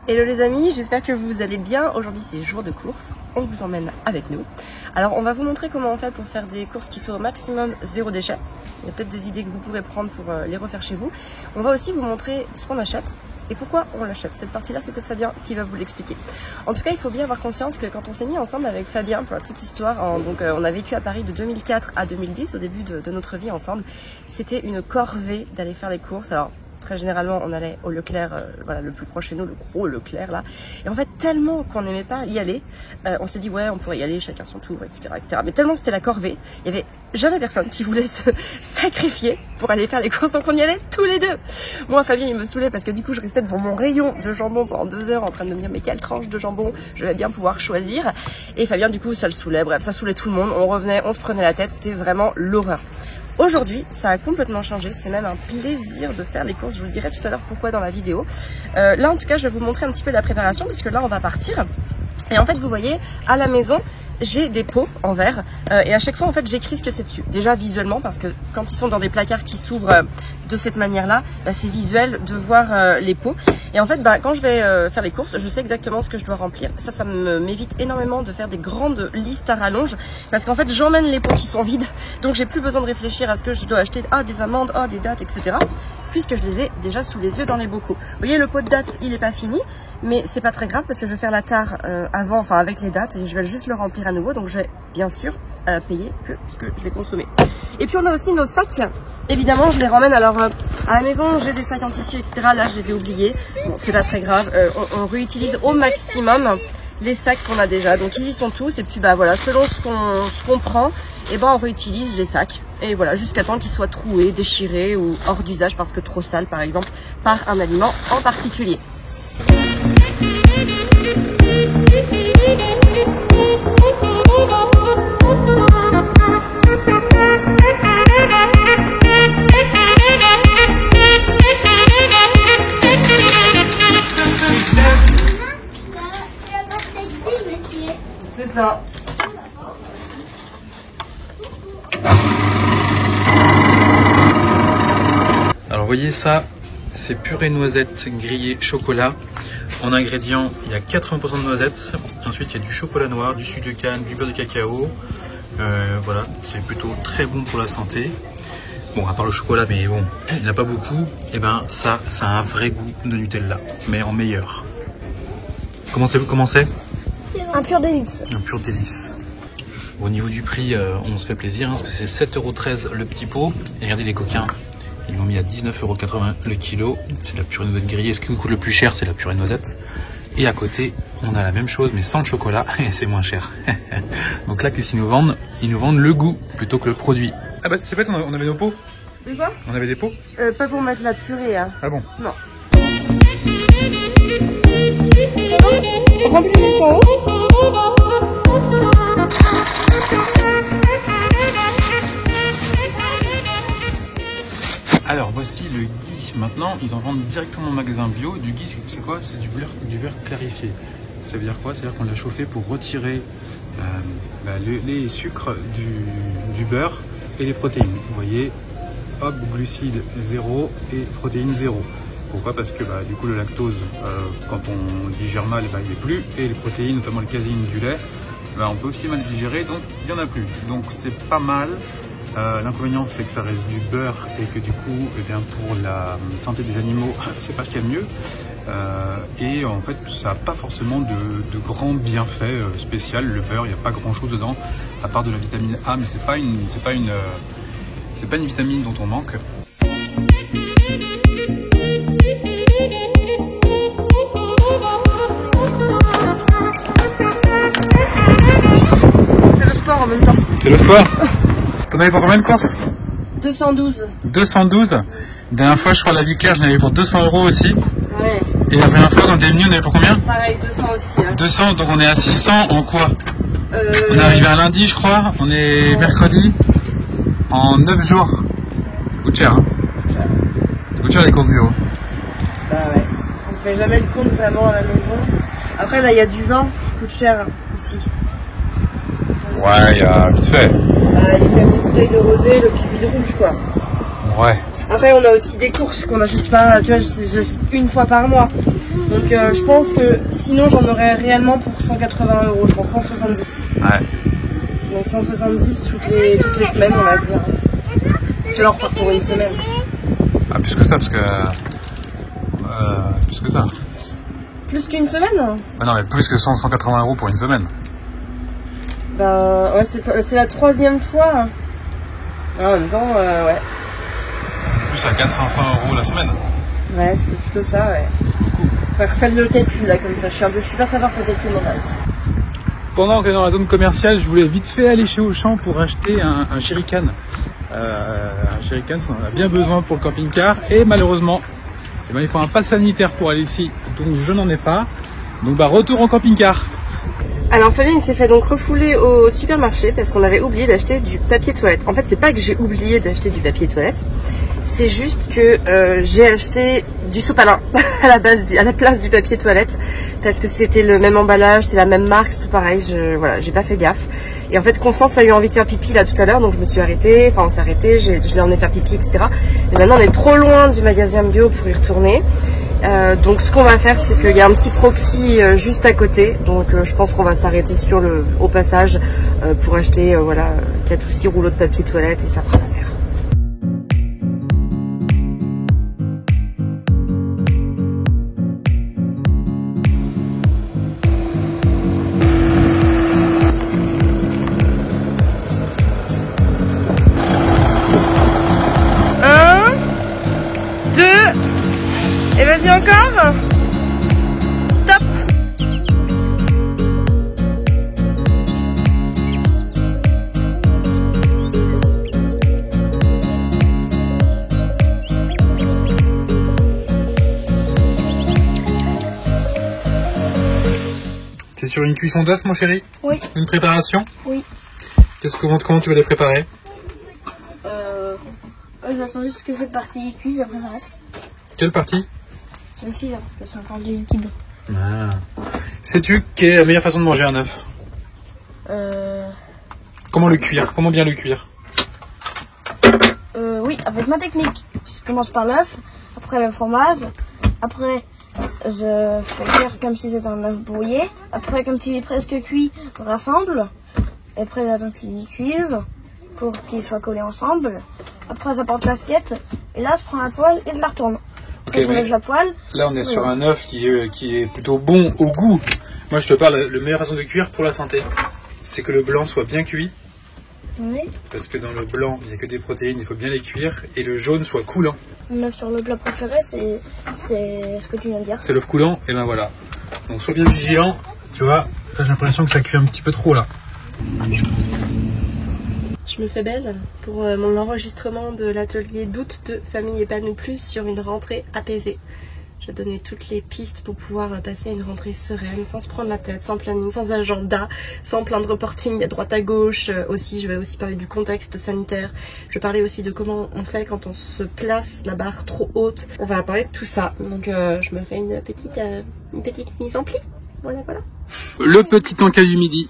Hello les amis, j'espère que vous allez bien. Aujourd'hui c'est jour de course, on vous emmène avec nous. Alors on va vous montrer comment on fait pour faire des courses qui soient au maximum zéro déchet. Il y a peut-être des idées que vous pourrez prendre pour les refaire chez vous. On va aussi vous montrer ce qu'on achète et pourquoi on l'achète. Cette partie-là, c'est peut-être Fabien qui va vous l'expliquer. En tout cas, il faut bien avoir conscience que quand on s'est mis ensemble avec Fabien, pour la petite histoire, on a vécu à Paris de 2004 à 2010, au début de notre vie ensemble. C'était une corvée d'aller faire les courses. Alors, très généralement, on allait au Leclerc, voilà, le plus proche chez nous, le gros Leclerc là. Et en fait, tellement qu'on n'aimait pas y aller, on s'est dit ouais, on pourrait y aller, chacun son tour, etc., etc. Mais tellement que c'était la corvée, il y avait jamais personne qui voulait se sacrifier pour aller faire les courses, donc on y allait tous les deux. Moi, Fabien, il me saoulait parce que du coup, je restais devant mon rayon de jambon pendant 2 heures en train de me dire mais quelle tranche de jambon je vais bien pouvoir choisir. Et Fabien, du coup, ça le saoulait. Bref, ça saoulait tout le monde. On revenait, on se prenait la tête, c'était vraiment l'horreur. Aujourd'hui, ça a complètement changé, c'est même un plaisir de faire les courses, je vous dirai tout à l'heure pourquoi dans la vidéo. Là en tout cas, je vais vous montrer un petit peu la préparation, puisque là on va partir. Et en fait, vous voyez, à la maison, j'ai des pots en verre et à chaque fois, en fait, j'écris ce que c'est dessus. Déjà visuellement, parce que quand ils sont dans des placards qui s'ouvrent de cette manière-là, bah, c'est visuel de voir les pots. Et en fait, bah, quand je vais faire les courses, je sais exactement ce que je dois remplir. Ça m'évite énormément de faire des grandes listes à rallonge, parce qu'en fait, j'emmène les pots qui sont vides, donc j'ai plus besoin de réfléchir à ce que je dois acheter, des amandes, des dates, etc. Puisque je les ai déjà sous les yeux dans les bocaux. Vous voyez, le pot de dates, il est pas fini, mais c'est pas très grave parce que je vais faire la tare avant, enfin avec les dates, et je vais juste le remplir à nouveau, donc je vais bien sûr payer que ce que je vais consommer. Et puis on a aussi nos sacs, évidemment je les ramène, alors à la maison j'ai des sacs en tissu, etc. Là je les ai oubliés, bon c'est pas très grave, on réutilise au maximum les sacs qu'on a déjà, donc ils y sont tous, et puis bah voilà, selon ce qu'on prend, et ben on réutilise les sacs, et voilà, jusqu'à temps qu'ils soient troués, déchirés ou hors d'usage parce que trop sales par exemple, par un aliment en particulier. C'est ça. Alors voyez ça, c'est purée noisette grillée chocolat. En ingrédients, il y a 80% de noisettes. Ensuite, il y a du chocolat noir, du sucre de canne, du beurre de cacao. Voilà, c'est plutôt très bon pour la santé. Bon, à part le chocolat, mais bon, il n'y en a pas beaucoup. Et ben ça a un vrai goût de Nutella, mais en meilleur. Comment c'est? Un pur délice. Un pur délice. Au niveau du prix, on se fait plaisir, parce que c'est 7,13 € le petit pot. Et regardez les coquins, ils l'ont mis à 19,80 € le kilo. C'est la purée noisette grillée. Ce qui coûte le plus cher, c'est la purée noisette. Et à côté, on a la même chose, mais sans le chocolat, et c'est moins cher. Donc là, qu'est-ce qu'ils nous vendent? Ils nous vendent le goût, plutôt que le produit. Ah bah c'est bête, on avait nos pots. De quoi? On avait des pots? Pas pour mettre la purée, hein. Ah bon? Non. On remplit jusqu'en haut. Alors voici le ghee. Maintenant, ils en vendent directement au magasin bio. Du ghee, c'est quoi? C'est du beurre clarifié. Ça veut dire quoi? Ça veut dire qu'on l'a chauffé pour retirer les sucres du beurre et les protéines. Vous voyez, hop, glucides 0 et protéines 0. Pourquoi? Parce que du coup le lactose, quand on digère mal, il n'est plus, et les protéines, notamment le caséine du lait, on peut aussi mal digérer, donc il n'y en a plus. Donc c'est pas mal. L'inconvénient, c'est que ça reste du beurre et que du coup, pour la santé des animaux, c'est pas ce qu'il y a de mieux. Et en fait, ça n'a pas forcément de grands bienfaits spéciaux. Le beurre, il n'y a pas grand chose dedans, à part de la vitamine A, mais c'est pas une vitamine dont on manque. C'est le sport en même temps. C'est le sport. T'en avais pour combien de courses? 212. 212. La dernière fois, je crois, la Vicaire, j'en avais pour 200 € aussi. Ouais. Et la première fois, dans Demini, on avait pour combien? Pareil, 200 aussi. Hein. 200, donc on est à 600 en quoi? On est arrivé un lundi, je crois. On est mercredi. En 9 jours. Ça coûte cher, hein? Ça coûte cher les courses bio. Bah ouais. On ne fait jamais le compte vraiment à la maison. Après, là, il y a du vin qui coûte cher aussi. Ouais, il y a vite fait. Il y a quand même des bouteilles de rosé, le pipi de rouge, quoi. Ouais. Après, on a aussi des courses qu'on n'achète pas, tu vois, j'achète une fois par mois. Donc je pense que sinon j'en aurais réellement pour 180 €, je pense 170. Ouais. Donc 170 toutes les semaines, on va dire. C'est leur part pour une semaine. Ah, plus que ça, parce que... plus que ça. Plus qu'une semaine? Ah non, mais plus que 180 € pour une semaine. Ben ouais, c'est la 3e fois. Ah, en même temps, ouais. Plus ça gagne 500 € la semaine. Ouais, c'était plutôt ça, ouais. C'est beaucoup. Enfin, refais le calcul là, comme ça. Je suis pas très fort pour le calcul mental. Pendant qu'on est dans la zone commerciale, je voulais vite fait aller chez Auchan pour acheter un jerrycan. Un jerrycan, on en a bien besoin pour le camping-car. Et malheureusement, eh ben, il faut un pass sanitaire pour aller ici. Donc je n'en ai pas. Donc bah retour en camping-car. Alors Fabien s'est fait donc refouler au supermarché parce qu'on avait oublié d'acheter du papier toilette. En fait, c'est pas que j'ai oublié d'acheter du papier toilette, c'est juste que j'ai acheté du sopalin à la place du papier toilette parce que c'était le même emballage, c'est la même marque, c'est tout pareil. Voilà, j'ai pas fait gaffe. Et en fait, Constance a eu envie de faire pipi là tout à l'heure, donc je me suis arrêtée. Enfin, on s'est arrêté, je l'ai emmené faire pipi, etc. Et maintenant, on est trop loin du magasin bio pour y retourner. Donc ce qu'on va faire, c'est qu'il y a un petit proxy juste à côté, donc je pense qu'on va s'arrêter au passage pour acheter voilà 4 ou 6 rouleaux de papier toilette et ça fera l'affaire. Et vas-y encore. Top. T'es sur une cuisson d'œuf, mon chéri? Oui. Une préparation? Oui. Comment tu vas les préparer? J'attends juste que cette partie cuise et après j'arrête. Quelle partie? Celle-ci là, parce que c'est encore du liquide. Ah. Sais-tu quelle est la meilleure façon de manger un œuf? Comment le cuire? Comment bien le cuire? Oui, avec ma technique. Je commence par l'œuf, après le fromage, après je fais cuire comme si c'était un œuf brouillé, après comme il est presque cuit, on rassemble, et après j'attends qu'il cuise pour qu'il soit collé ensemble. Après j'apporte l'assiette, et là je prends la poêle et je la retourne. Okay, je lève la poêle. Là on est sur un œuf qui est plutôt bon au goût. Moi je te parle, la meilleure façon de cuire pour la santé, c'est que le blanc soit bien cuit. Oui. Parce que dans le blanc, il n'y a que des protéines, il faut bien les cuire. Et le jaune soit coulant. Mon œuf sur le plat préféré, c'est ce que tu viens de dire. C'est l'œuf coulant, et ben voilà. Donc sois bien vigilant. Tu vois, là j'ai l'impression que ça cuit un petit peu trop là. Je me fais belle pour mon enregistrement de l'atelier d'août de Famille Épanouie Plus sur une rentrée apaisée. Je vais donner toutes les pistes pour pouvoir passer une rentrée sereine, sans se prendre la tête, sans planning, sans agenda, sans plein de reporting à droite à gauche. Je vais aussi parler du contexte sanitaire. Je vais parler aussi de comment on fait quand on se place la barre trop haute. On va parler de tout ça. Donc je me fais une petite mise en pli. Voilà. Le petit encas du midi.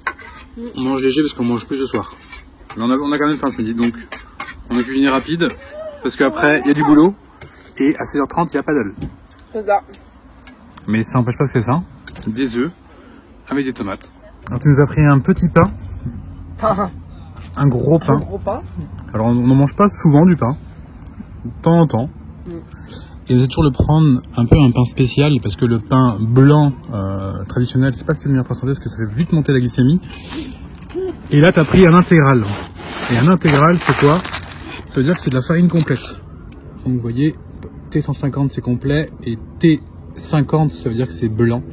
On mange léger parce qu'on mange plus ce soir. Mais on a quand même faim ce midi, donc on a cuisiné rapide. Parce qu'après, il y a du boulot. Et à 16h30, il y a paddle. C'est ça. Mais ça n'empêche pas que c'est ça. Des œufs avec des tomates. Alors tu nous as pris un petit pain. Un gros pain. Un gros pain. Alors on n'en mange pas souvent du pain. De temps en temps. Et c'est toujours le prendre un peu un pain spécial. Parce que le pain blanc traditionnel, c'est pas ce qui est le meilleur pour la santé. Parce que ça fait vite monter la glycémie. Et là tu as pris un intégral. Et un intégral c'est quoi? Ça veut dire que c'est de la farine complète. Donc vous voyez, T150 c'est complet et T50 ça veut dire que c'est blanc.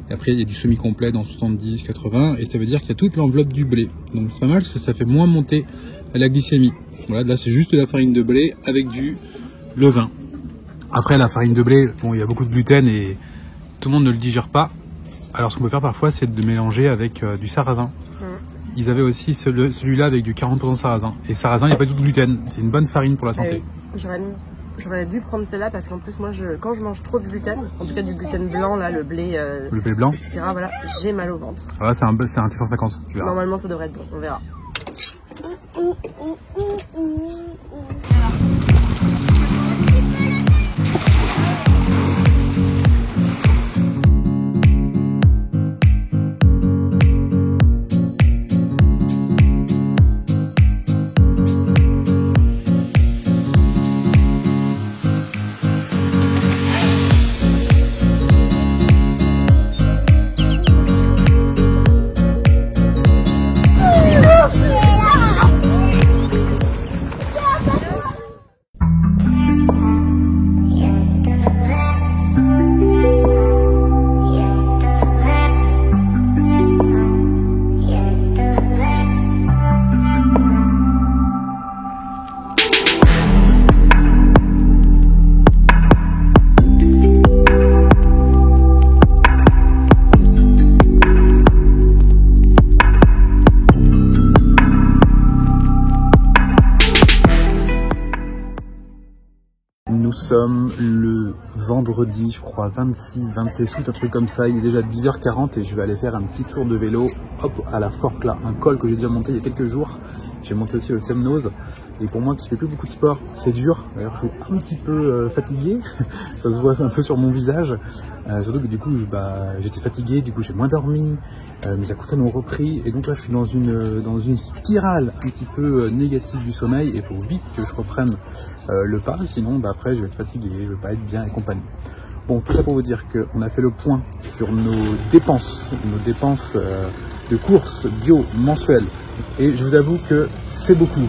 Et après il y a du semi-complet dans 70, 80 et ça veut dire qu'il y a toute l'enveloppe du blé. Donc c'est pas mal parce que ça fait moins monter la glycémie. Voilà, là c'est juste de la farine de blé avec du levain. Après la farine de blé, bon il y a beaucoup de gluten et tout le monde ne le digère pas. Alors ce qu'on peut faire parfois c'est de mélanger avec du sarrasin. Ils avaient aussi celui-là avec du 40% de sarrasin. Et sarrasin, il n'y a pas du tout de gluten. C'est une bonne farine pour la santé. J'aurais dûu prendre celle-là parce qu'en plus, moi, quand je mange trop de gluten, en tout cas du gluten blanc, là, le blé blanc, etc., voilà, j'ai mal au ventre. Alors là, c'est un T150, tu verras. Normalement, ça devrait être bon, on verra. sommes le vendredi, je crois, 26 août, un truc comme ça. Il est déjà 10h40 et je vais aller faire un petit tour de vélo, hop, à la Fork là, un col que j'ai déjà monté il y a quelques jours. J'ai monté aussi le Semnoz. Et pour moi qui fais plus beaucoup de sport, c'est dur. D'ailleurs, je suis un petit peu fatigué. Ça se voit un peu sur mon visage. Surtout que du coup, j'étais fatigué, du coup j'ai moins dormi. Mes acouphènes ont repris. Et donc là, je suis dans une spirale un petit peu négative du sommeil. Et il faut vite que je reprenne le pas. Sinon, après, je vais être fatigué, je vais pas être bien et compagnie. Bon, tout ça pour vous dire qu'on a fait le point sur nos dépenses de courses bio mensuelles. Et je vous avoue que c'est beaucoup.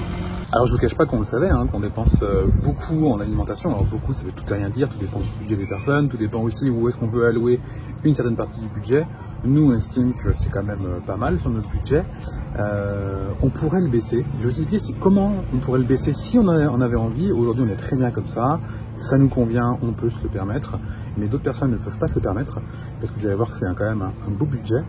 Alors je vous cache pas qu'on le savait, qu'on dépense beaucoup en alimentation. Alors beaucoup, ça veut tout et rien dire, tout dépend du budget des personnes, tout dépend aussi où est-ce qu'on veut allouer une certaine partie du budget. Nous, on estime que c'est quand même pas mal sur notre budget. On pourrait le baisser. Je vais aussi expliquer comment on pourrait le baisser si on avait envie. Aujourd'hui, on est très bien comme ça. Ça nous convient, on peut se le permettre. Mais d'autres personnes ne peuvent pas se le permettre parce que vous allez voir que c'est quand même un beau budget.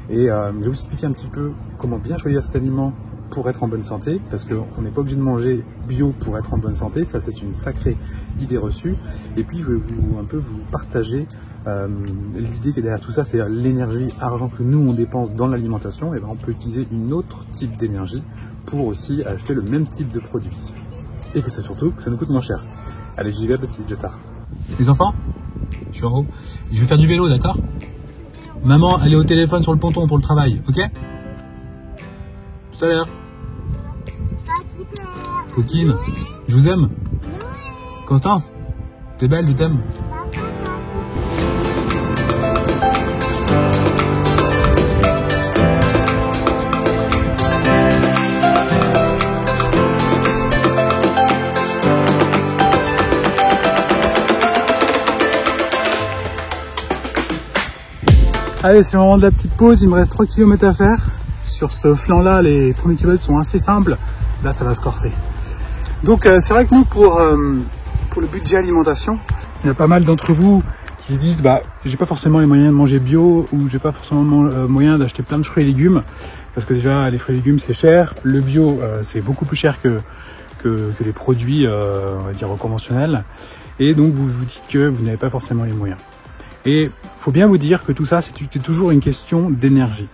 Et je vais vous expliquer un petit peu comment bien choisir cet aliment pour être en bonne santé, parce qu'on n'est pas obligé de manger bio pour être en bonne santé, ça c'est une sacrée idée reçue. Et puis je vais vous partager l'idée qui est derrière tout ça, c'est l'énergie, argent que nous on dépense dans l'alimentation, et on peut utiliser une autre type d'énergie pour aussi acheter le même type de produit. Et que c'est surtout que ça nous coûte moins cher. Allez, j'y vais parce qu'il est déjà tard. Les enfants, je suis en haut. Je vais faire du vélo, d'accord? Maman, elle est au téléphone sur le ponton pour le travail, ok? Tout à l'heure. Coquine, je vous aime. Constance, t'es belle, je t'aime. Allez, c'est le moment de la petite pause, il me reste 3 km à faire. Sur ce flanc-là, les premiers kilomètres sont assez simples. Là, ça va se corser. Donc, c'est vrai que nous, pour le budget alimentation, il y a pas mal d'entre vous qui se disent j'ai pas forcément les moyens de manger bio ou j'ai pas forcément moyen d'acheter plein de fruits et légumes parce que déjà, les fruits et légumes, c'est cher. Le bio, c'est beaucoup plus cher que les produits, on va dire, conventionnels. Et donc, vous vous dites que vous n'avez pas forcément les moyens. Et il faut bien vous dire que tout ça, c'est toujours une question d'énergie.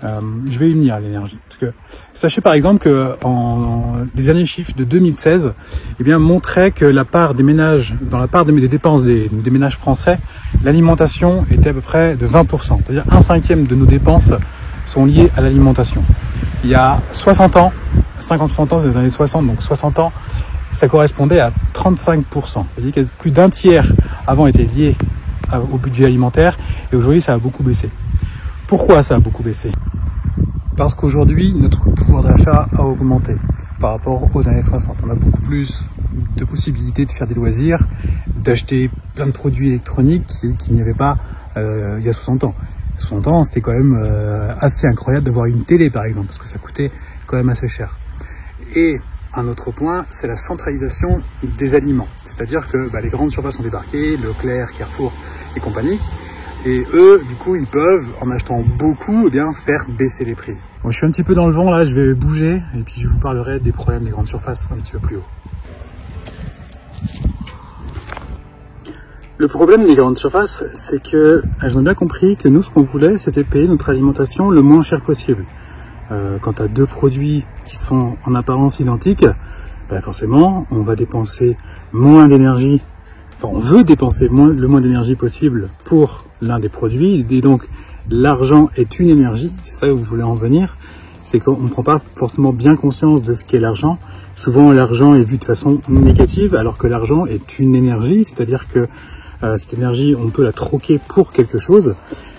Je vais y venir à l'énergie. Parce que sachez par exemple que les derniers chiffres de 2016 montraient que la part des ménages, dans la part des dépenses des ménages français, l'alimentation était à peu près de 20%. C'est-à-dire 1/5 de nos dépenses sont liées à l'alimentation. Il y a 60 ans, 50-60 ans, c'est les années 60, donc 60 ans, ça correspondait à 35%. C'est-à-dire que plus d'un tiers avant était lié au budget alimentaire et aujourd'hui ça a beaucoup baissé. Pourquoi ça a beaucoup baissé? Parce qu'aujourd'hui notre pouvoir d'achat a augmenté par rapport aux années 60. On a beaucoup plus de possibilités de faire des loisirs, d'acheter plein de produits électroniques qu'il n'y avait pas il y a 60 ans. 60 ans c'était quand même assez incroyable d'avoir une télé par exemple parce que ça coûtait quand même assez cher. Et un autre point, c'est la centralisation des aliments. C'est-à-dire que les grandes surfaces ont débarqué, Leclerc, Carrefour et compagnie. Et eux, du coup, ils peuvent, en achetant beaucoup, faire baisser les prix. Bon, je suis un petit peu dans le vent là, je vais bouger et puis je vous parlerai des problèmes des grandes surfaces un petit peu plus haut. Le problème des grandes surfaces, c'est que elles ont bien compris que nous, ce qu'on voulait, c'était payer notre alimentation le moins cher possible. Quand tu as deux produits qui sont en apparence identiques, forcément, on va dépenser moins d'énergie. Enfin, on veut dépenser le moins d'énergie possible pour l'un des produits. Et donc, l'argent est une énergie. C'est ça où vous voulez en venir. C'est qu'on ne prend pas forcément bien conscience de ce qu'est l'argent. Souvent, l'argent est vu de façon négative, alors que l'argent est une énergie. C'est-à-dire que cette énergie, on peut la troquer pour quelque chose.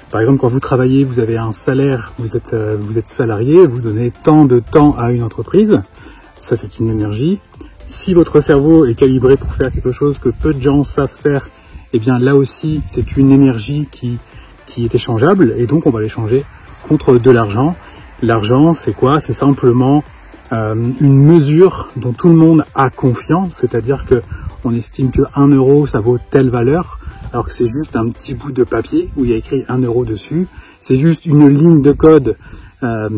Par exemple, quand vous travaillez, vous avez un salaire, vous êtes salarié, vous donnez tant de temps à une entreprise, ça c'est une énergie. Si votre cerveau est calibré pour faire quelque chose que peu de gens savent faire, là aussi c'est une énergie qui est échangeable et donc on va l'échanger contre de l'argent. L'argent c'est quoi? C'est simplement une mesure dont tout le monde a confiance, c'est-à-dire que on estime que 1 euro ça vaut telle valeur, alors que c'est juste un petit bout de papier où il y a écrit 1 euro dessus. C'est juste une ligne de code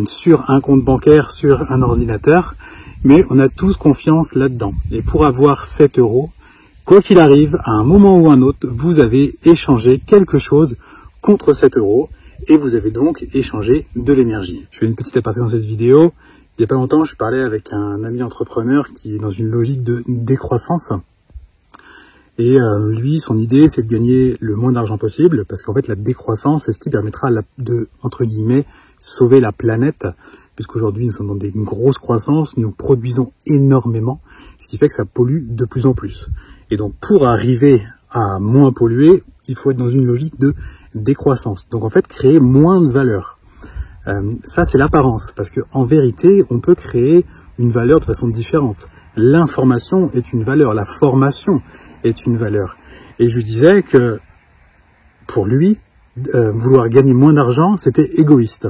sur un compte bancaire, sur un ordinateur, mais on a tous confiance là-dedans. Et pour avoir 7 euros, quoi qu'il arrive, à un moment ou un autre, vous avez échangé quelque chose contre cet euro et vous avez donc échangé de l'énergie. Je fais une petite aparté dans cette vidéo. Il n'y a pas longtemps, je parlais avec un ami entrepreneur qui est dans une logique de décroissance. Et lui, son idée, c'est de gagner le moins d'argent possible, parce qu'en fait, la décroissance, c'est ce qui permettra de, entre guillemets, sauver la planète, puisqu'aujourd'hui, nous sommes dans des grosses croissances, nous produisons énormément, ce qui fait que ça pollue de plus en plus. Et donc, pour arriver à moins polluer, il faut être dans une logique de décroissance. Donc, en fait, créer moins de valeur. Ça, c'est l'apparence, parce qu'en vérité, on peut créer une valeur de façon différente. L'information est une valeur, la formation est une valeur. Et je disais que pour lui, vouloir gagner moins d'argent, c'était égoïste.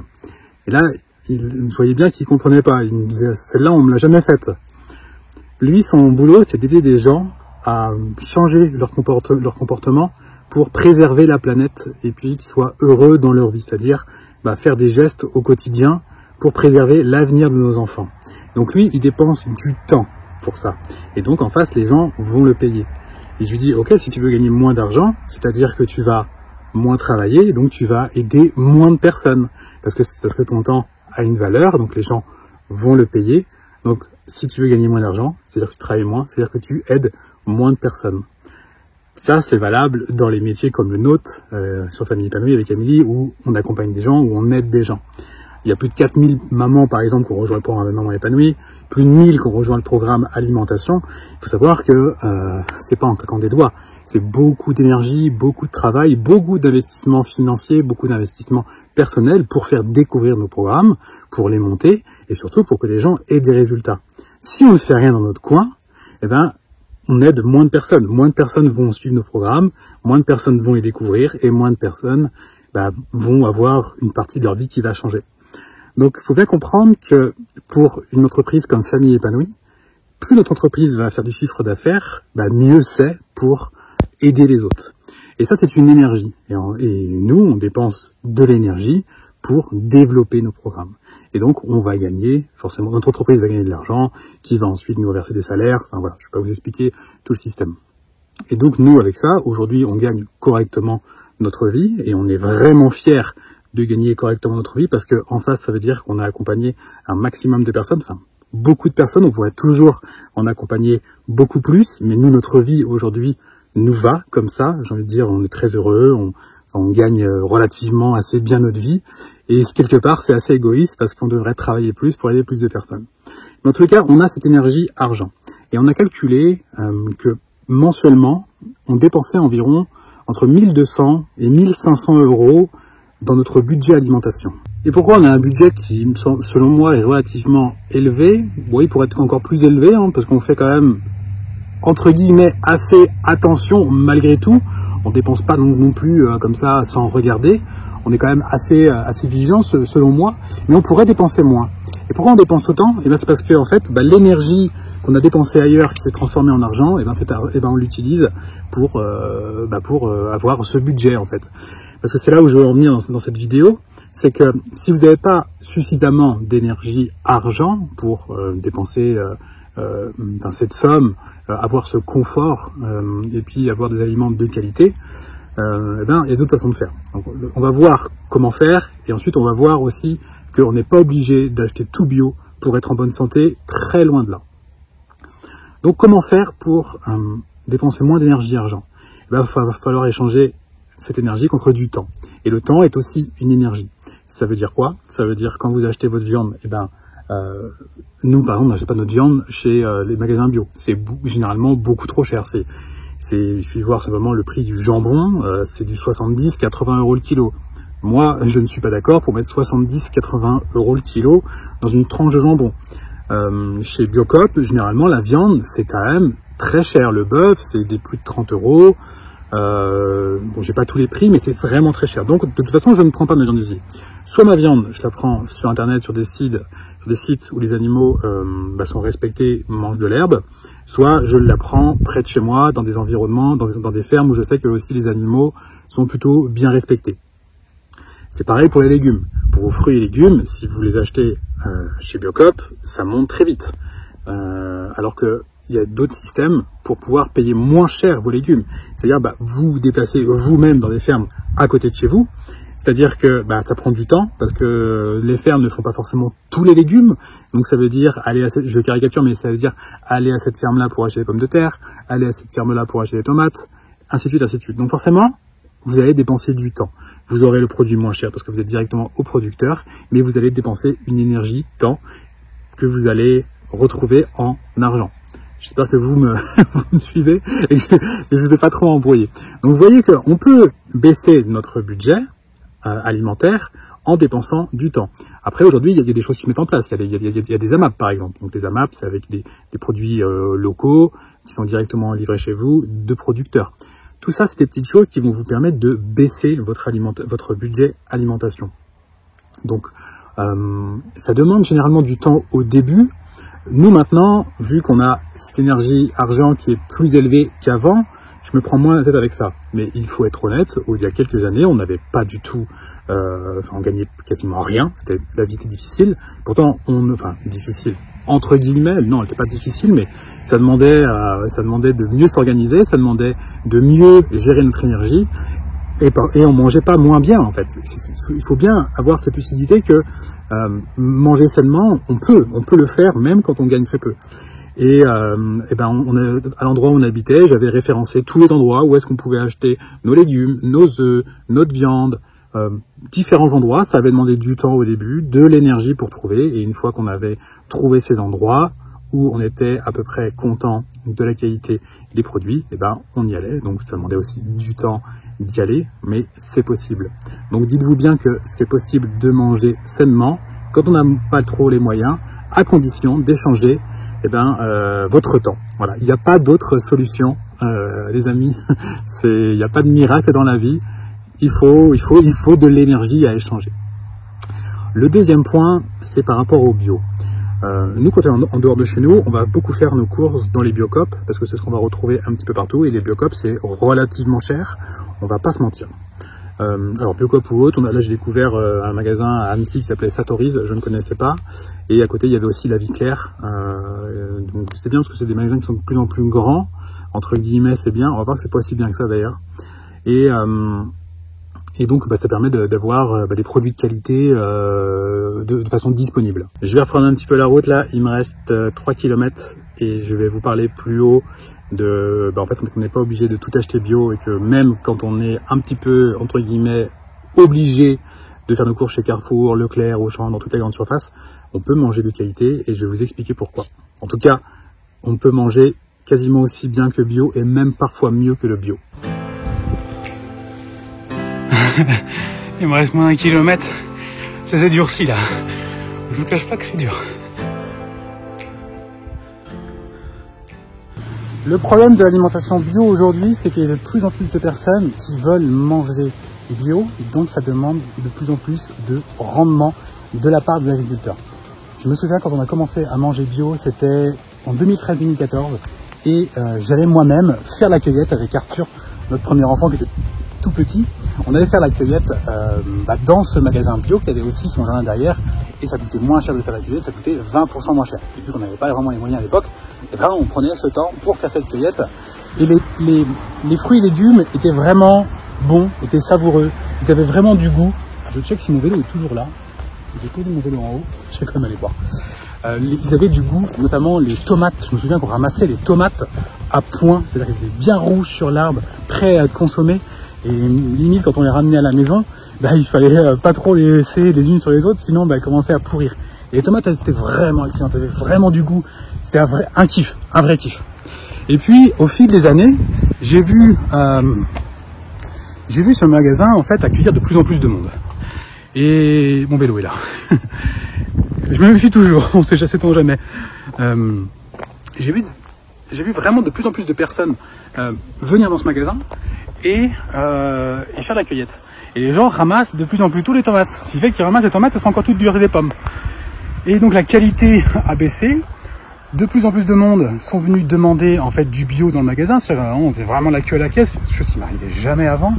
Et là, je voyais bien qu'il ne comprenait pas. Il me disait, celle-là, on ne me l'a jamais faite. Lui, son boulot, c'est d'aider des gens à changer leur comportement pour préserver la planète et puis qu'ils soient heureux dans leur vie. C'est-à-dire faire des gestes au quotidien pour préserver l'avenir de nos enfants. Donc lui, il dépense du temps pour ça. Et donc, en face, les gens vont le payer. Et je lui dis, ok, si tu veux gagner moins d'argent, c'est-à-dire que tu vas moins travailler, donc tu vas aider moins de personnes. Parce que ton temps a une valeur, donc les gens vont le payer. Donc, si tu veux gagner moins d'argent, c'est-à-dire que tu travailles moins, c'est-à-dire que tu aides moins de personnes. Ça, c'est valable dans les métiers comme le nôtre, sur Famille Épanouie avec Amélie, où on accompagne des gens, où on aide des gens. Il y a plus de 4000 mamans, par exemple, qui ont rejoint le programme Maman Épanouie, plus de 1000 qui ont rejoint le programme Alimentation. Il faut savoir que c'est pas en claquant des doigts. C'est beaucoup d'énergie, beaucoup de travail, beaucoup d'investissements financiers, beaucoup d'investissements personnels pour faire découvrir nos programmes, pour les monter et surtout pour que les gens aient des résultats. Si on ne fait rien dans notre coin, on aide moins de personnes. Moins de personnes vont suivre nos programmes, moins de personnes vont les découvrir et moins de personnes vont avoir une partie de leur vie qui va changer. Donc, il faut bien comprendre que pour une entreprise comme Famille Épanouie, plus notre entreprise va faire du chiffre d'affaires, mieux c'est pour aider les autres. Et ça, c'est une énergie. Et nous, on dépense de l'énergie pour développer nos programmes. Et donc, on va gagner, forcément, notre entreprise va gagner de l'argent, qui va ensuite nous reverser des salaires. Enfin voilà, je ne vais pas vous expliquer tout le système. Et donc, nous, avec ça, aujourd'hui, on gagne correctement notre vie et on est vraiment fiers de gagner correctement notre vie parce que en face, ça veut dire qu'on a accompagné un maximum de personnes, enfin, beaucoup de personnes. On pourrait toujours en accompagner beaucoup plus, mais nous, notre vie aujourd'hui nous va comme ça. J'ai envie de dire, on est très heureux, on gagne relativement assez bien notre vie. Et quelque part, c'est assez égoïste parce qu'on devrait travailler plus pour aider plus de personnes. Mais en tous les cas, on a cette énergie argent. Et on a calculé que mensuellement, on dépensait environ entre 1200 et 1500 euros dans notre budget alimentation. Et pourquoi on a un budget qui, selon moi, est relativement élevé? Oui, pour être encore plus élevé, parce qu'on fait quand même, entre guillemets, assez attention malgré tout. On dépense pas non plus comme ça sans regarder. On est quand même assez vigilant selon moi, mais on pourrait dépenser moins. Et pourquoi on dépense autant? C'est parce que en fait, l'énergie qu'on a dépensée ailleurs, qui s'est transformée en argent, on l'utilise pour avoir ce budget en fait. Parce que c'est là où je veux en venir dans cette vidéo, c'est que si vous n'avez pas suffisamment d'énergie argent pour dépenser cette somme, avoir ce confort et puis avoir des aliments de qualité, il y a d'autres façons de faire. Donc, on va voir comment faire et ensuite on va voir aussi qu'on n'est pas obligé d'acheter tout bio pour être en bonne santé, très loin de là. Donc comment faire pour dépenser moins d'énergie argent? Il va falloir échanger cette énergie contre du temps. Et le temps est aussi une énergie. Ça veut dire quoi? Ça veut dire quand vous achetez votre viande, nous par exemple on n'achète pas notre viande chez les magasins bio. C'est généralement beaucoup trop cher. Il suffit de voir simplement le prix du jambon, c'est du 70-80 euros le kilo. Moi, je ne suis pas d'accord pour mettre 70-80 euros le kilo dans une tranche de jambon. Chez Biocoop, généralement, la viande, c'est quand même très cher. Le bœuf, c'est des plus de 30 euros. J'ai pas tous les prix, mais c'est vraiment très cher. Donc, de toute façon, je ne prends pas ma viande ici. Soit ma viande, je la prends sur Internet, sur des sites où les animaux sont respectés, mangent de l'herbe. Soit je la prends près de chez moi, dans des environnements, dans des fermes où je sais que aussi les animaux sont plutôt bien respectés. C'est pareil pour les légumes. Pour vos fruits et légumes, si vous les achetez chez Biocoop, ça monte très vite. Alors que il y a d'autres systèmes pour pouvoir payer moins cher vos légumes. C'est-à-dire, vous vous déplacez vous-même dans des fermes à côté de chez vous. C'est-à-dire que ça prend du temps parce que les fermes ne font pas forcément tous les légumes. Donc ça veut dire aller à je caricature, mais ça veut dire aller à cette ferme-là pour acheter des pommes de terre, aller à cette ferme-là pour acheter des tomates, ainsi de suite, ainsi de suite. Donc forcément, vous allez dépenser du temps. Vous aurez le produit moins cher parce que vous êtes directement au producteur, mais vous allez dépenser une énergie, temps, que vous allez retrouver en argent. J'espère que vous me suivez et que je ne vous ai pas trop embrouillé. Donc vous voyez qu'on peut baisser notre budget alimentaire en dépensant du temps. Après, aujourd'hui, il y a des choses qui se mettent en place. Il y a des AMAP, par exemple. Donc les AMAP, c'est avec des produits locaux qui sont directement livrés chez vous, de producteurs. Tout ça, c'est des petites choses qui vont vous permettre de baisser votre budget alimentation. Donc, ça demande généralement du temps au début. Nous, maintenant, vu qu'on a cette énergie argent qui est plus élevée qu'avant, je me prends moins la tête avec ça. Mais il faut être honnête, il y a quelques années, on n'avait pas du tout... on gagnait quasiment rien. La vie était difficile. Pourtant, difficile, entre guillemets. Non, elle n'était pas difficile, mais ça demandait de mieux s'organiser, ça demandait de mieux gérer notre énergie. Et on mangeait pas moins bien, en fait. Il faut bien avoir cette lucidité que manger sainement, on peut le faire même quand on gagne très peu. Et à l'endroit où on habitait, j'avais référencé tous les endroits où est-ce qu'on pouvait acheter nos légumes, nos œufs, notre viande, différents endroits. Ça avait demandé du temps au début, de l'énergie pour trouver. Et une fois qu'on avait trouvé ces endroits où on était à peu près content de la qualité des produits, on y allait. Donc ça demandait aussi du temps d'y aller, mais c'est possible. Donc dites-vous bien que c'est possible de manger sainement quand on n'a pas trop les moyens, à condition d'échanger votre temps. Voilà, il n'y a pas d'autre solution, les amis. Il n'y a pas de miracle dans la vie. Il faut de l'énergie à échanger. Le deuxième point, c'est par rapport au bio. Nous, quand on est en dehors de chez nous, on va beaucoup faire nos courses dans les Biocop, parce que c'est ce qu'on va retrouver un petit peu partout, et les Biocop, c'est relativement cher, on va pas se mentir. Alors Biocop ou autre, là j'ai découvert un magasin à Annecy qui s'appelait Satori's, je ne connaissais pas, et à côté il y avait aussi La Vie Claire, donc c'est bien parce que c'est des magasins qui sont de plus en plus grands, entre guillemets c'est bien, on va voir que c'est pas aussi bien que ça d'ailleurs, et donc ça permet d'avoir des produits de qualité de façon disponible. Je vais reprendre un petit peu la route là, il me reste 3 km et je vais vous parler plus haut de... en fait on n'est pas obligé de tout acheter bio et que même quand on est un petit peu, entre guillemets, obligé de faire nos courses chez Carrefour, Leclerc, Auchan, dans toutes les grandes surfaces, on peut manger de qualité et je vais vous expliquer pourquoi. En tout cas, on peut manger quasiment aussi bien que bio et même parfois mieux que le bio. Il me reste moins d'1 kilomètre. Ça s'est durci là. Je vous cache pas que c'est dur. Le problème de l'alimentation bio aujourd'hui, c'est qu'il y a de plus en plus de personnes qui veulent manger bio, donc ça demande de plus en plus de rendement de la part des agriculteurs. Je me souviens quand on a commencé à manger bio, c'était en 2013-2014, et j'allais moi-même faire la cueillette avec Arthur, notre premier enfant qui était tout petit. On allait faire la cueillette dans ce magasin bio qui avait aussi son jardin derrière, et ça coûtait moins cher de faire la cueillette, ça coûtait 20% moins cher. Et puis qu'on n'avait pas vraiment les moyens à l'époque, et on prenait ce temps pour faire cette cueillette. Et les fruits et légumes étaient vraiment bons, étaient savoureux, ils avaient vraiment du goût. Je check si mon vélo est toujours là. J'ai posé mon vélo en haut, je vais quand même aller voir. Ils avaient du goût, notamment les tomates. Je me souviens qu'on ramassait les tomates à point, c'est-à-dire qu'elles étaient bien rouges sur l'arbre, prêts à être consommées. Et limite, quand on les ramenait à la maison, il fallait pas trop les laisser les unes sur les autres, sinon elles commençaient à pourrir. Et les tomates, elles étaient vraiment excellentes, elles avaient vraiment du goût. C'était un vrai kiff. Et puis, au fil des années, j'ai vu ce magasin en fait accueillir de plus en plus de monde. Et mon vélo est là. Je me méfie toujours, on sait-on jamais. J'ai vu vraiment de plus en plus de personnes venir dans ce magasin et faire la cueillette. Et les gens ramassent de plus en plus tous les tomates. Ce qui fait qu'ils ramassent les tomates, elles sont encore toutes dures et des pommes. Et donc la qualité a baissé. De plus en plus de monde sont venus demander en fait du bio dans le magasin. On faisait vraiment la queue à la caisse, chose qui m'arrivait jamais avant.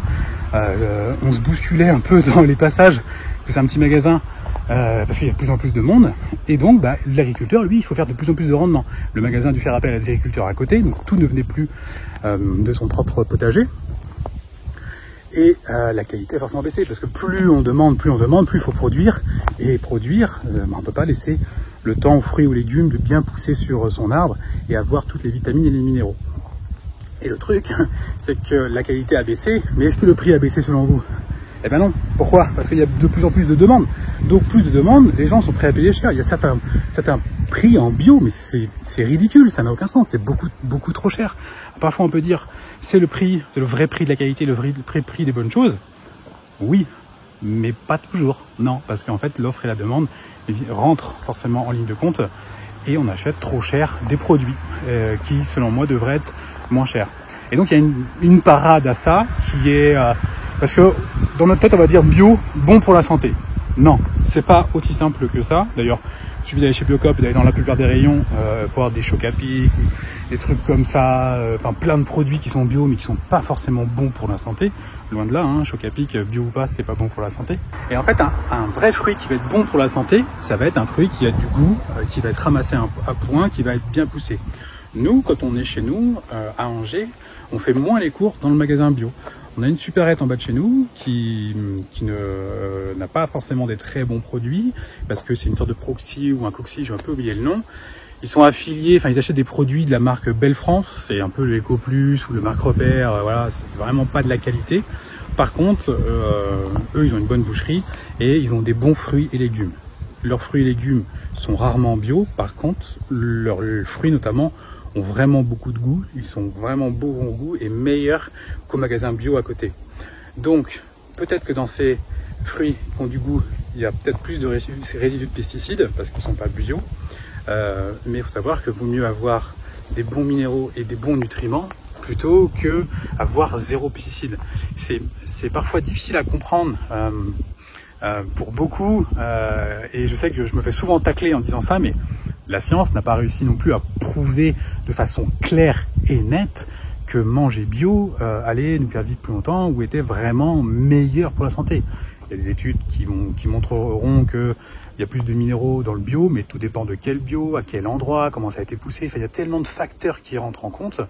On se bousculait un peu dans les passages, parce que c'est un petit magasin parce qu'il y a de plus en plus de monde, et donc l'agriculteur, lui, il faut faire de plus en plus de rendement. Le magasin a dû faire appel à des agriculteurs à côté, donc tout ne venait plus de son propre potager. Et la qualité a forcément baissé, parce que plus on demande, plus il faut produire. Et produire, on ne peut pas laisser le temps aux fruits ou légumes de bien pousser sur son arbre et avoir toutes les vitamines et les minéraux. Et le truc, c'est que la qualité a baissé, mais est-ce que le prix a baissé selon vous? Eh ben non. Pourquoi? Parce qu'il y a de plus en plus de demandes. Donc plus de demandes, les gens sont prêts à payer cher. Il y a certains prix en bio, mais c'est ridicule, ça n'a aucun sens, c'est beaucoup trop cher. Parfois on peut dire, c'est le vrai prix de la qualité, le vrai prix des bonnes choses. Oui, mais pas toujours. Non, parce qu'en fait l'offre et la demande rentrent forcément en ligne de compte et on achète trop cher des produits qui, selon moi, devraient être moins chers. Et donc il y a une parade à ça qui est... parce que dans notre tête, on va dire bio, bon pour la santé. Non, c'est pas aussi simple que ça. D'ailleurs, il suffit d'aller chez Biocop et d'aller dans la plupart des rayons pour avoir des chocs à pic, des trucs comme ça, enfin plein de produits qui sont bio mais qui sont pas forcément bons pour la santé. Loin de là, hein, choc à pic, bio ou pas, c'est pas bon pour la santé. Et en fait, un vrai fruit qui va être bon pour la santé, ça va être un fruit qui a du goût, qui va être ramassé à point, qui va être bien poussé. Nous, quand on est chez nous, à Angers, on fait moins les courses dans le magasin bio. On a une supérette en bas de chez nous qui n'a pas forcément des très bons produits parce que c'est une sorte de proxy ou un coxy, j'ai un peu oublié le nom. Ils sont affiliés, enfin ils achètent des produits de la marque Belle France, c'est un peu le Eco Plus ou le Marque Repère, voilà, c'est vraiment pas de la qualité. Par contre, eux ils ont une bonne boucherie et ils ont des bons fruits et légumes. Leurs fruits et légumes sont rarement bio, par contre leurs fruits notamment ont vraiment beaucoup de goût, ils sont vraiment beaux en goût et meilleurs qu'au magasin bio à côté. Donc peut-être que dans ces fruits qui ont du goût, il y a peut-être plus de résidus de pesticides parce qu'ils ne sont pas bio, mais il faut savoir que vaut mieux avoir des bons minéraux et des bons nutriments plutôt que avoir zéro pesticide. C'est parfois difficile à comprendre pour beaucoup et je sais que je me fais souvent tacler en disant ça, mais la science n'a pas réussi non plus à prouver de façon claire et nette que manger bio allait nous faire vivre plus longtemps ou était vraiment meilleur pour la santé. Il y a des études qui montreront qu'il y a plus de minéraux dans le bio, mais tout dépend de quel bio, à quel endroit, comment ça a été poussé. Enfin, il y a tellement de facteurs qui rentrent en compte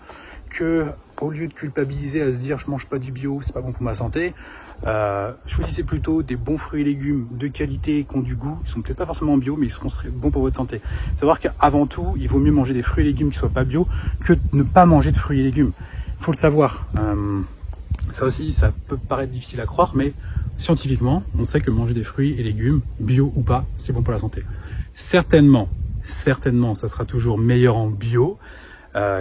que, au lieu de culpabiliser à se dire je mange pas du bio, c'est pas bon pour ma santé, choisissez plutôt des bons fruits et légumes de qualité qui ont du goût. Ils sont peut-être pas forcément bio, mais ils seront bons pour votre santé. Savoir qu'avant tout, il vaut mieux manger des fruits et légumes qui soient pas bio que de ne pas manger de fruits et légumes. Faut le savoir. Ça aussi, ça peut paraître difficile à croire, mais scientifiquement, on sait que manger des fruits et légumes, bio ou pas, c'est bon pour la santé. Certainement, ça sera toujours meilleur en bio.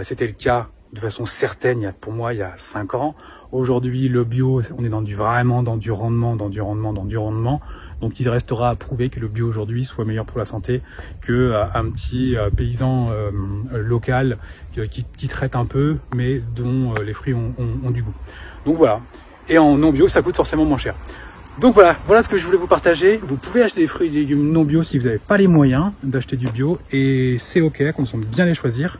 C'était le cas de façon certaine, pour moi, il y a 5 ans. Aujourd'hui, le bio, on est vraiment dans du rendement. Donc, il restera à prouver que le bio aujourd'hui soit meilleur pour la santé que un petit paysan local qui traite un peu, mais dont les fruits ont du goût. Donc voilà. Et en non bio, ça coûte forcément moins cher. Donc voilà ce que je voulais vous partager. Vous pouvez acheter des fruits et des légumes non bio si vous n'avez pas les moyens d'acheter du bio, et c'est ok, qu'on sent bien les choisir.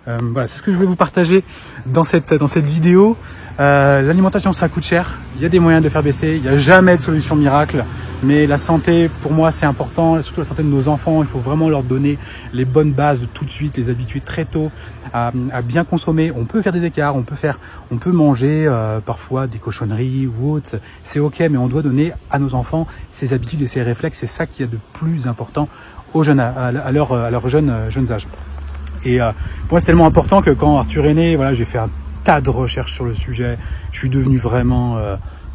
Voilà, c'est ce que je voulais vous partager dans cette vidéo. L'alimentation, ça coûte cher. Il y a des moyens de le faire baisser. Il n'y a jamais de solution miracle. Mais la santé, pour moi, c'est important. Surtout la santé de nos enfants. Il faut vraiment leur donner les bonnes bases tout de suite, les habituer très tôt à bien consommer. On peut faire des écarts. On peut manger parfois des cochonneries ou autres. C'est ok, mais on doit donner à nos enfants ces habitudes et ces réflexes. C'est ça qu'il y a de plus important aux jeunes, à leur jeunes âge. Et pour moi, c'est tellement important que quand Arthur est né, voilà, j'ai fait un tas de recherches sur le sujet. Je suis devenu vraiment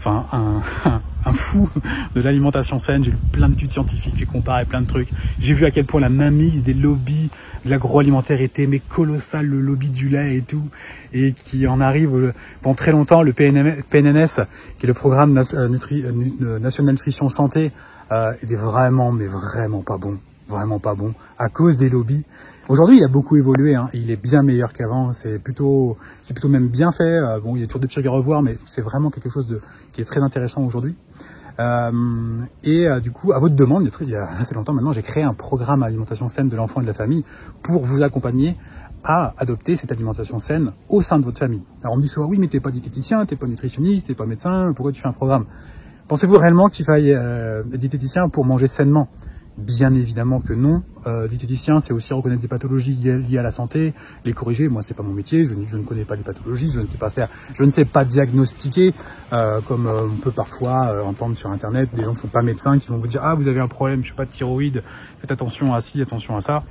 un fou de l'alimentation saine. J'ai lu plein d'études scientifiques, j'ai comparé plein de trucs. J'ai vu à quel point la mainmise des lobbies de l'agroalimentaire était colossale, le lobby du lait et tout, et qui en arrive pendant très longtemps. Le PNNS, qui est le programme National Nutrition Santé, était vraiment pas bon à cause des lobbies. Aujourd'hui, il a beaucoup évolué, hein. Il est bien meilleur qu'avant. C'est plutôt même bien fait. Bon, il y a toujours des petits trucs à revoir, mais c'est vraiment quelque chose qui est très intéressant aujourd'hui. Du coup, à votre demande, il y a assez longtemps maintenant, j'ai créé un programme alimentation saine de l'enfant et de la famille pour vous accompagner à adopter cette alimentation saine au sein de votre famille. Alors on me dit souvent, oui, mais t'es pas diététicien, t'es pas nutritionniste, t'es pas médecin, pourquoi tu fais un programme? Pensez-vous réellement qu'il faille être diététicien pour manger sainement? Bien évidemment que non. Diététicien, c'est aussi reconnaître des pathologies liées à la santé, les corriger. Moi, c'est pas mon métier. Je ne connais pas les pathologies. Je ne sais pas faire. Je ne sais pas diagnostiquer, comme on peut parfois entendre sur Internet des gens qui sont pas médecins qui vont vous dire ah vous avez un problème, je sais pas de thyroïde. Faites attention à ci, attention à ça.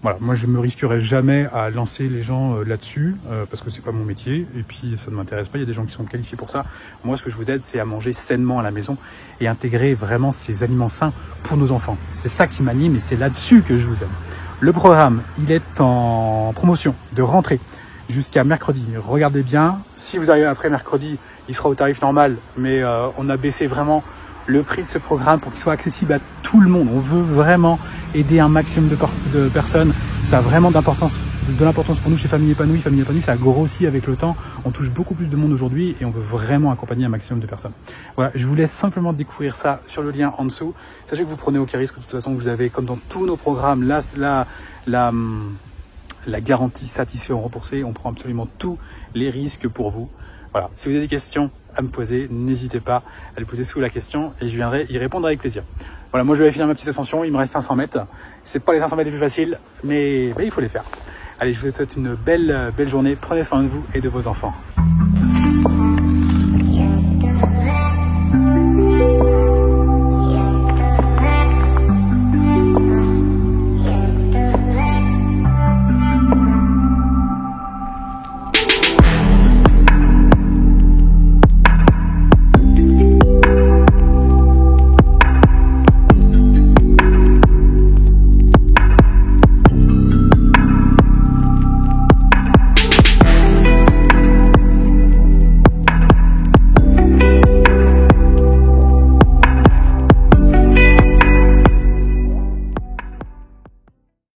Voilà, moi je me risquerai jamais à lancer les gens là-dessus parce que c'est pas mon métier et puis ça ne m'intéresse pas. Il y a des gens qui sont qualifiés pour ça. Moi, ce que je vous aide, c'est à manger sainement à la maison et intégrer vraiment ces aliments sains pour nos enfants. C'est ça qui m'anime et c'est là-dessus que je vous aide. Le programme, il est en promotion de rentrée jusqu'à mercredi. Regardez bien. Si vous arrivez après mercredi, il sera au tarif normal, mais on a baissé vraiment le prix de ce programme pour qu'il soit accessible à tout le monde. On veut vraiment aider un maximum de personnes. Ça a vraiment de l'importance pour nous chez Famille Épanouie. Famille Épanouie, ça grossit avec le temps. On touche beaucoup plus de monde aujourd'hui et on veut vraiment accompagner un maximum de personnes. Voilà, je vous laisse simplement découvrir ça sur le lien en dessous. Sachez que vous prenez aucun risque. De toute façon, vous avez, comme dans tous nos programmes, la garantie satisfait ou remboursé. On prend absolument tous les risques pour vous. Voilà, si vous avez des questions à me poser, n'hésitez pas à les poser sous la question et je viendrai y répondre avec plaisir. Voilà, moi je vais finir ma petite ascension, il me reste 500 mètres. C'est pas les 500 mètres les plus faciles, mais il faut les faire. Allez, je vous souhaite une belle journée, prenez soin de vous et de vos enfants.